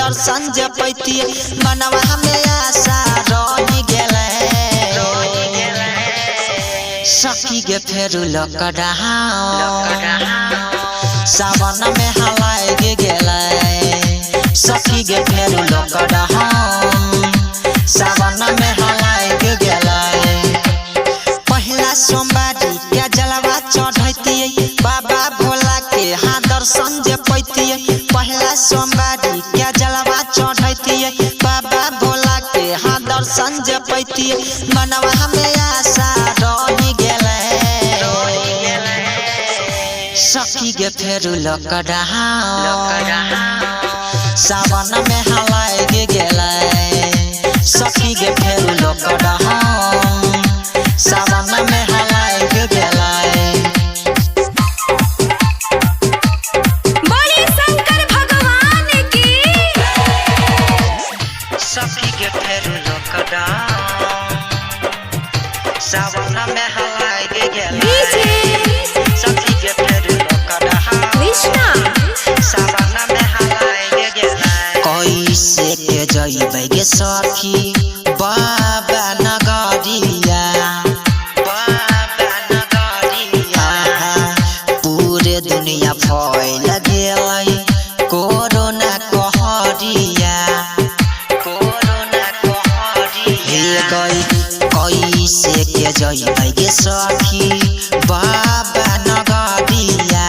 दर्शन जे पैती मनवा में आशा रही गेले सखी गे फेरू लॉकडाउन सावन में हलाए गे गेले सखी गे फेरू लॉकडाउन सावन में हलाए गे गेले पहला सोमवारी के जलवा चढ़ैती बाबा भोला के हाँ दर्शन जे पैती पहला सोमवारी के जलवा चढ़ैती बाबा भोला के हाँ दर्शन जे पैती मनवा में आशा रही गेले सखी गे फेरू लॉकडाउन सावन में हलाए गे गेले सखी गे फेरू लॉकडाउन सावन में हलाए गे गेले बोले शंकर भगवान की सखी गे फेरू लॉकडाउन सावन में हलाए गे गेले सखी गे फेरू लॉकडाउन कृष्णा सावन में हलाए गे गेले कैसे के जइबै गे सखी बाबा नगरिया पूरे दुनिया फैल गेलै कोरोना कहरिया हे गई कैसे के जइबै गे सखी बाबा नगरिया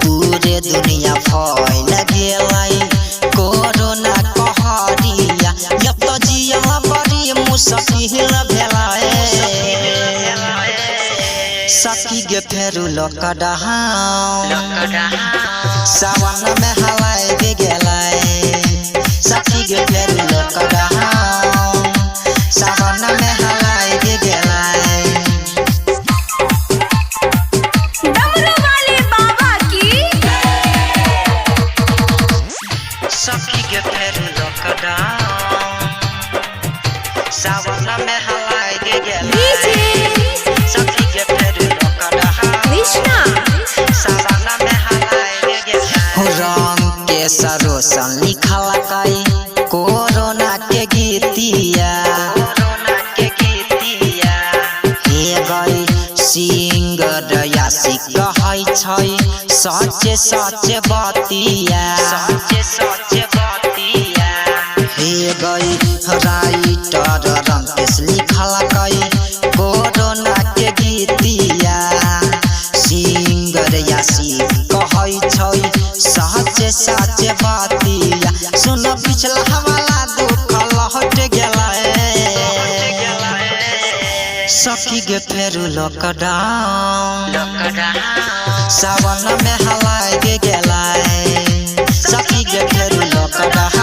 पूरे दुनिया फैल गेलै कोरोना कहरिया अब तो जिया बड़ी मुश्किल भेलै सखी गे फेरू लॉकडाउन सावन में हलाए गे गेले सखी गे फेरू लॉकडाउन सावन में हलाए गे गेले डमरू वाले बाबा की सखी गे फेरू लॉकडाउन सावन में हलाए गे गेले सखी गे फेरू लॉकडाउन कृष्णा सावन में हलाए गे गेले रंग के सरोसन लिखल कई कोरोना के गीतिया हे गई सिंगर यासी कहै छै सच्चे सच्चे बतिया हे गई राइटर रंकेश लिखल कई कोरोना के गीतिया सिंगर यासी कहै छै सच्चे सच्चे बतिया सुन पिछला हवाला दुख लहट गेलै सखी गे फेरू लॉकडाउन सावन में हलाए गे गेलै सखी गे फेरू लॉकडाउन